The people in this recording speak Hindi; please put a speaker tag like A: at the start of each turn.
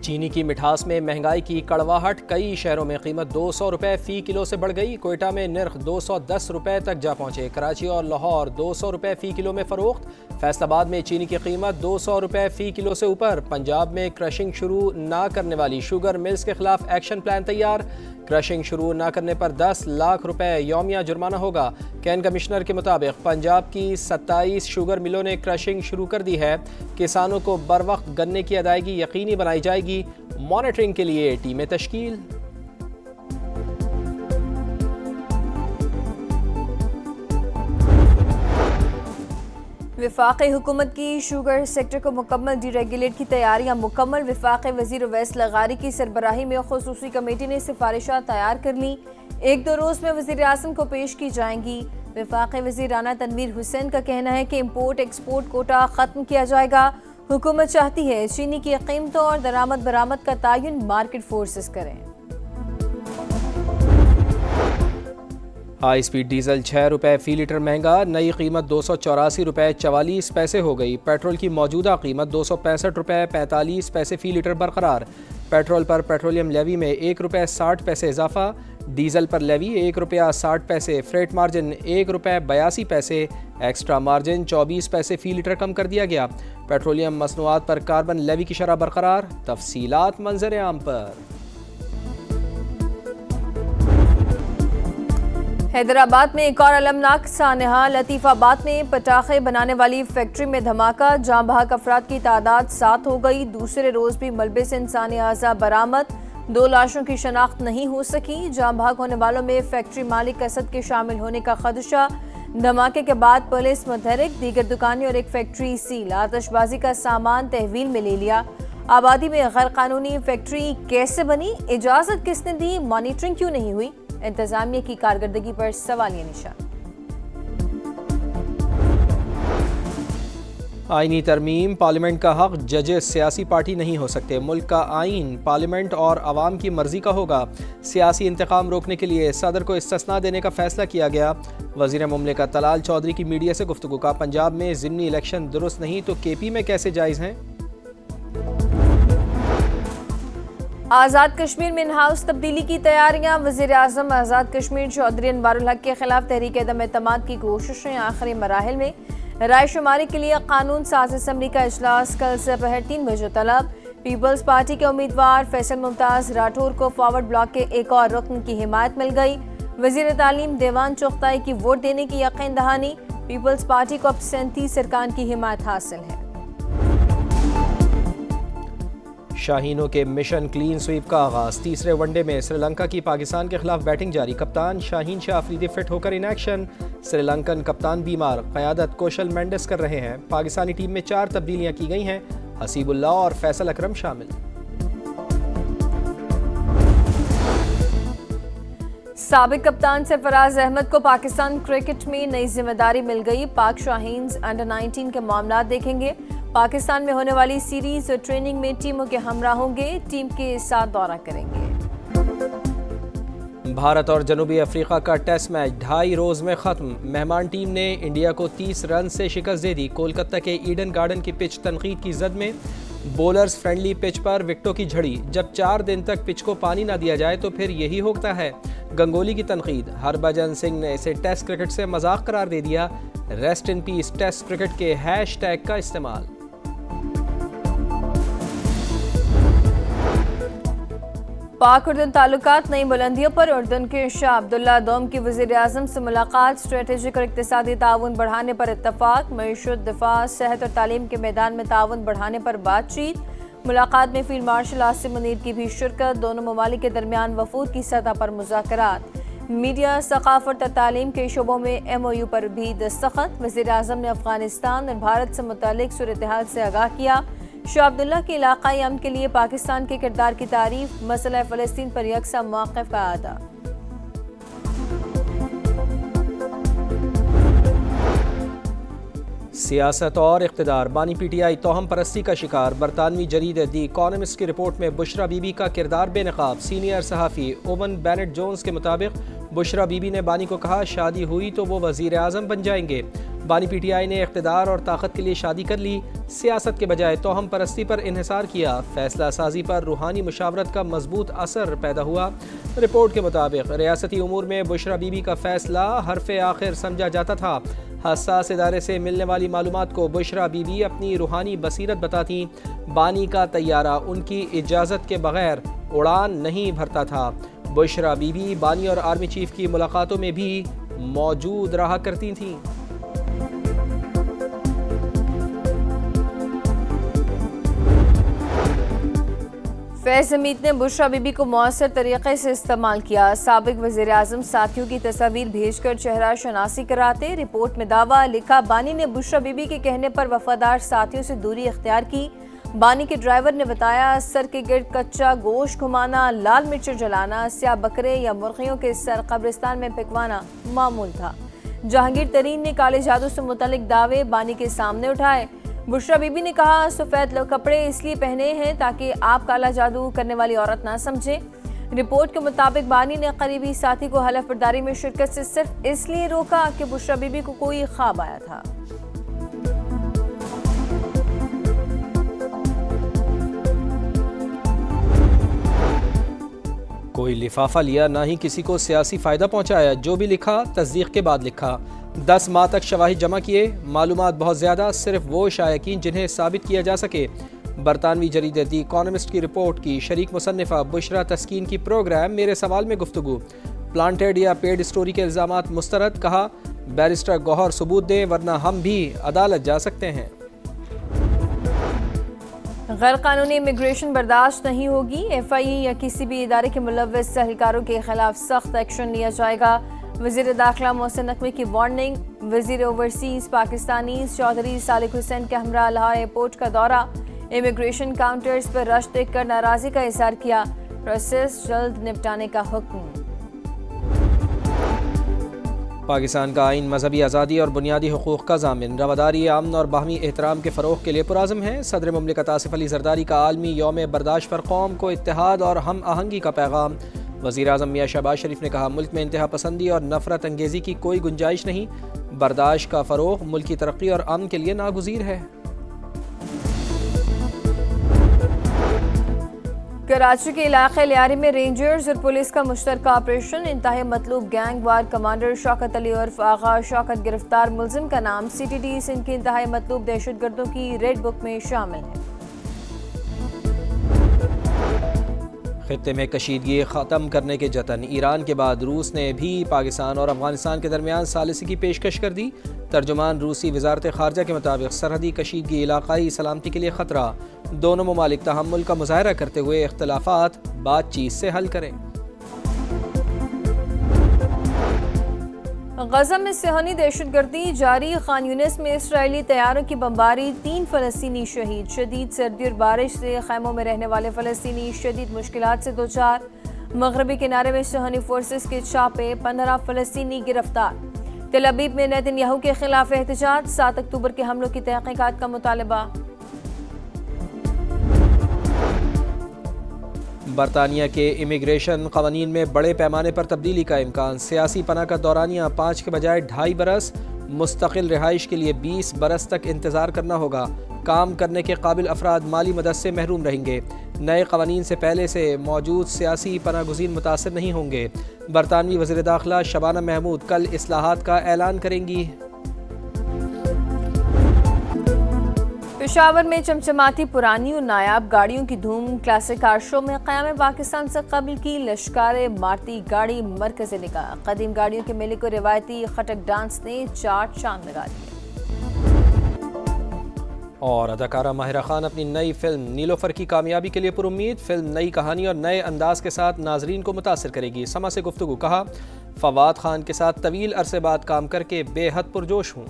A: चीनी की मिठास में महंगाई की कड़वाहट, कई शहरों में कीमत 200 रुपये फ़ी किलो से बढ़ गई। कोयटा में निर्ख 210 रुपये तक जा पहुँचे। कराची और लाहौर 200 रुपये फ़ी किलो में फ़रोख्त। फैसलाबाद में चीनी की कीमत 200 रुपये फ़ी किलो से ऊपर। पंजाब में क्रशिंग शुरू ना करने वाली शुगर मिल्स के खिलाफ एक्शन प्लान तैयार। क्रशिंग शुरू ना करने पर 10 लाख रुपए यौमिया जुर्माना होगा। कैन कमिश्नर के मुताबिक पंजाब की 27 शुगर मिलों ने क्रशिंग शुरू कर दी है। किसानों को बर वक्त गन्ने की अदायगी यकीनी बनाई जाएगी। मॉनिटरिंग के लिए टीमें तश्कील।
B: वफाकी हुकूमत की शुगर सेक्टर को मुकम्मल डीरेगुलेट की तैयारियां मुकम्मल। वफाकी वज़ीर अवैस लगारी की सरबराही में खुसूसी कमेटी ने सिफारिशात तैयार कर ली। 1-2 रोज़ में वज़ीर आज़म को पेश की जाएंगी। वफाकी वज़ीर राना तनवीर हुसैन का कहना है कि इम्पोर्ट एक्सपोर्ट कोटा ख़त्म किया जाएगा। हुकूमत चाहती है चीनी की कीमतों और दरामद बरामद का तयन मार्केट फोर्सेस करें।
A: हाई स्पीड डीजल 6 रुपये फ़ी लीटर महंगा। नई कीमत 284 रुपये 44 पैसे हो गई। पेट्रोल की मौजूदा कीमत 265 रुपये 45 पैसे फ़ी लीटर बरकरार। पेट्रोल पर पेट्रोलियम लेवी में 1 रुपये 60 पैसे इजाफा। डीजल पर लेवी 1 रुपया 60 पैसे। फ्रेट मार्जिन 1 रुपये 82 पैसे। एक्स्ट्रा मार्जिन 24 पैसे फ़ी लीटर कम कर दिया गया। पेट्रोलियम मसनूआत पर कार्बन लेवी की शरह बरकरार। तफसीलात मंजर आम पर।
B: हैदराबाद में एक और अलमनाक सानहा। लतीफ़ाबाद में पटाखे बनाने वाली फैक्ट्री में धमाका। जाँ बहक अफराद की तादाद 7 हो गई। दूसरे रोज़ भी मलबे से इंसानी अज़ा बरामद। 2 लाशों की शनाख्त नहीं हो सकी। जाँ बहक होने वालों में फैक्ट्री मालिक असद के शामिल होने का खदशा। धमाके के बाद पुलिस मुतहरिक, दीगर दुकानें और एक फैक्ट्री सील। आतिशबाजी का सामान तहवील में ले लिया। आबादी में गैर कानूनी फैक्ट्री कैसे बनी, इजाज़त किसने दी, मॉनिटरिंग क्यों नहीं हुई, इंतजामिया की कारकर्दगी पर सवालिया निशान।
A: आईनी तरमीम, पार्लियामेंट का हक, जजेस सियासी पार्टी नहीं हो सकते। मुल्क का आइन पार्लियामेंट और अवाम की मर्जी का होगा। सियासी इंतकाम रोकने के लिए सदर को इस्तिस्ना देने का फैसला किया गया। वज़ीर मुमलिकत तलाल चौधरी की मीडिया से गुफ्तगू का। पंजाब में ज़िमनी इलेक्शन दुरुस्त नहीं तो केपी में कैसे जायज़ हैं।
B: आज़ाद कश्मीर में इन हाउस तब्दीली की तैयारियां। वज़ीर आज़म आज़ाद कश्मीर चौधरी अनवारुल हक के खिलाफ तहरीक अदम एतमाद की कोशिशें आखिरी मराहिल में। राय शुमारी के लिए कानून साज असम्बली का इजलास कल दोपहर 3 बजे तलब। पीपल्स पार्टी के उम्मीदवार फैसल मुमताज़ राठौर को फॉरवर्ड ब्लॉक के एक और रुकन की हिमायत मिल गई। वज़ीर तालीम देवान चुगताई की वोट देने की यकीन दहानी। पीपल्स पार्टी को अब 37 अरकान की हिमायत हासिल है।
A: शाहीनों के मिशन क्लीन स्वीप का आगाज। तीसरे वनडे में श्रीलंका की पाकिस्तान के खिलाफ बैटिंग जारी। कप्तान शाहीन शाह अफरीदी फिट होकर इन एक्शन। श्रीलंकन कप्तान बीमार, क़यादत कौशल मेंडिस कर रहे हैं। पाकिस्तानी टीम में 4 तब्दीलियां की गई हैं। हसीबुल्लाह और फैसल अकरम शामिल।
B: साबिक कप्तान सरफराज अहमद को पाकिस्तान क्रिकेट में नई जिम्मेदारी मिल गई। पाक शाहीन्स अंडर 19 के मामला देखेंगे। पाकिस्तान में होने वाली सीरीज और ट्रेनिंग में टीमों के हमरा होंगे। टीम के साथ दौरा करेंगे।
A: भारत और जनूबी अफ्रीका का टेस्ट मैच 2.5 रोज़ में ख़त्म। मेहमान टीम ने इंडिया को 30 रन से शिकस्त दे दी। कोलकाता के ईडन गार्डन की पिच तनकीद की जद में। बॉलर्स फ्रेंडली पिच पर विकेटों की झड़ी। जब 4 दिन तक पिच को पानी ना दिया जाए तो फिर यही होता है। गंगोली की तनकीद। हरभजन सिंह ने इसे टेस्ट क्रिकेट से मजाक करार दे दिया। Rest in peace test cricket के हैशटैग का इस्तेमाल।
B: पाक उर्दन ताल्लुकात नई बुलंदियों पर। उर्दन के शाह अब्दुल्ला दोम की वज़ीर आज़म से मुलाकात। स्ट्रेटेजिक और इक़्तिसादी ताउन बढ़ाने पर इत्तफाक। मईशत, दिफा, सेहत और तालीम के मैदान में ताउन बढ़ाने पर बातचीत। मुलाकात में फील्ड मार्शल आसिम मुनीर की भी शिरकत। दोनों ममालिक के दरमियान वफूद की सतह पर मुज़ाकरात। मीडिया, सकाफत और तालीम के शोबों में MOU पर भी दस्तखत। वज़ीर आज़म ने अफगानिस्तान और भारत से मुतालिक सूरत हाल से आगाह किया। शाह अब्दुल्ला के इलाकाई अमन के लिए पाकिस्तान के किरदार की तारीफ। मसला फ़लस्तीन पर यकसा मौक़िफ़ का अदा।
A: सियासत और इक़्तिदार। बानी PTI तोहम परस्ती का शिकार। बरतानवी जरीदे दी इकॉनमिस्ट की रिपोर्ट में बुशरा बीबी का किरदार बेनकाब। सीनियर सहाफ़ी ओवन बेनेट जोन्स के मुताबिक बुशरा बीबी ने बानी को कहा शादी हुई तो वो वज़ीर आज़म बन जाएंगे। बानी PTI ने इख्तिदार और ताकत के लिए शादी कर ली, सियासत के बजाय तोहम परस्ती पर इन्हिसार किया, फैसला साजी पर रूहानी मुशावरत का मजबूत असर पैदा हुआ। रिपोर्ट के मुताबिक रियासती उमूर में बुशरा बीबी का फैसला हरफ़े आखिर समझा जाता था। हसास इदारे से मिलने वाली मालूमात को बुशरा बीबी अपनी रूहानी बसीरत बताती। बानी का तैयारा उनकी इजाज़त के बगैर उड़ान नहीं भरता था। बुशरा बीबी बानी और आर्मी चीफ की मुलाकातों में भी मौजूद रहा करती थीं।
B: फैज़ हमीद ने बुशरा बीबी को मौसर तरीके से इस्तेमाल किया। साबिक वज़ीर आज़म साथियों की तस्वीर भेजकर चेहरा शनासी कराते। रिपोर्ट में दावा लिखा, बानी ने बुशरा बीबी के कहने पर वफादार साथियों से दूरी इख्तियार की। बानी के ड्राइवर ने बताया, सर के गिर्द कच्चा गोश्त घुमाना, लाल मिर्च जलाना, स्याह बकरे या मुर्गियों के सर कब्रिस्तान में पिकवाना मामूल था। जहांगीर तरीन ने काले जादू से मुतल्लिक दावे बानी के सामने उठाए। बुशरा बीबी ने कहा, सफ़ेद कपड़े इसलिए पहने हैं ताकि आप काला जादू करने वाली औरत ना समझें। रिपोर्ट के मुताबिक बानी ने करीबी साथी को हलफ बर्दारी में शिरकत से सिर्फ इसलिए रोका कि बुशरा बीबी को कोई ख्वाब आया था।
A: कोई लिफाफा लिया, ना ही किसी को सियासी फ़ायदा पहुंचाया। जो भी लिखा तस्दीक के बाद लिखा। 10 माह तक शवाहिद जमा किए, मालूमात बहुत ज़्यादा, सिर्फ वो शायकीन जिन्हें साबित किया जा सके। बरतानवी जरीदे दी इकॉनमिस्ट की रिपोर्ट की शरीक मुसन्निफ़ा बुशरा तस्कीन की प्रोग्राम मेरे सवाल में गुफ्तगू। प्लांटेड या पेड स्टोरी के इल्ज़ामात मुस्तरद, कहा बैरिस्टर गौहर सबूत दें वरना हम भी अदालत जा सकते हैं।
B: गैर कानूनी इमिग्रेशन बर्दाश्त नहीं होगी। FIE या किसी भी इदारे के मुलव्वस एहलकारों के खिलाफ सख्त एक्शन लिया जाएगा। वज़ीर दाखिला मोहसिन नकवी की वार्निंग। वज़ीर ओवरसीज़ पाकिस्तानी चौधरी सालिक हुसैन के हमरा लाहौर एयरपोर्ट का दौरा। इमिग्रेशन काउंटर्स पर रश देखकर नाराज़गी का इज़हार किया। प्रोसेस जल्द निपटाने का हुक्म।
A: पाकिस्तान का आइन मजहबी आज़ादी और बुनियादी हुकूक़ का ज़ामिन, रवादारी, अमन और बाहमी एहतराम के फ़रोग़ के लिए पुराज़म है। सदर मुमलिकत आसिफ अली ज़रदारी का आलमी यौम बर्दाश्त पर कौम को इत्तेहाद और हम आहंगी का पैगाम। वज़ीर आज़म मियां शहबाज शरीफ ने कहा, मुल्क में इंतहा पसंदी और नफ़रत अंगेज़ी की कोई गुंजाइश नहीं। बर्दाश्त का फ़रोग़ मुल्क की तरक्की और अमन के लिए नागुज़ीर है।
B: कराची के इलाके लियारी में रेंजर्स और पुलिस का मुश्तरका ऑपरेशन। इंतहाई मतलूब गैंग वार कमांडर शौकत अली उर्फ आगा शौकत गिरफ्तार। मुलजिम का नाम CTD सिंध की इंतहाई मतलूब दहशतगर्दों की रेड बुक में शामिल है।
A: खित्ते में कशीदगी ख़त्म करने के जतन। ईरान के बाद रूस ने भी पाकिस्तान और अफगानिस्तान के दरमियान सालिसी की पेशकश कर दी। तर्जुमान रूसी वजारत ख़ारजा के मुताबिक सरहदी कशीदगी इलाक़ाई सलामती के लिए ख़तरा। दोनों ममालिक तहम्मुल का मुज़ाहरा करते हुए इख्तिलाफ़ात बातचीत से हल करें।
B: गज़ा में सेहनी दहशतगर्दी जारी। खान यूनिस में इसराइली तैयारों की बमबारी। 3 फ़लस्तीनी शहीद। शदीद सर्दी और बारिश से खैमों में रहने वाले फ़लस्तीनी शदीद मुश्किलात से दो चार। मगरबी किनारे में सेहनी फोर्सेस के छापे। 15 फ़लस्तीनी गिरफ्तार। तेल अवीव में नेतन्याहू के खिलाफ एहतजाज। 7 अक्टूबर के हमलों की तहक़ीक़ात का मुतालबा।
A: बरतानिया के इमिग्रेशन क़वानीन में बड़े पैमाने पर तब्दीली का इम्कान। सियासी पनाह का दौरानिया 5 के बजाय 2.5 बरस। मुस्तकिल रिहाइश के लिए 20 बरस तक इंतज़ार करना होगा। काम करने के काबिल अफराद माली मदद से महरूम रहेंगे। नए क़वानीन से पहले से मौजूद सियासी पनाहगुज़ीन मुतासर नहीं होंगे। बरतानवी वज़ीर दाखिला शबाना महमूद कल इस्लाहात का ऐलान करेंगी।
B: पेशावर में चमचमाती पुरानी और नायाब गाड़ियों की धूम। क्लासिक कार शो में क़याम पाकिस्तान से कबल की लश्कार मारुति गाड़ी मरकज़ निगाह। कदीम गाड़ियों के मेले को रिवायती खटक डांस ने 4 चांद लगा दिए। और अदाकारा माहिरा खान अपनी नई फिल्म नीलोफर की कामयाबी के लिए पुरुम्मीद। फिल्म नई कहानी और नए अंदाज के साथ नाजरीन को मुतासिर करेगी। समा से गुफ्तगू, कहा फवाद खान के साथ तवील अरसे बाद काम करके बेहद पुरजोश हूँ।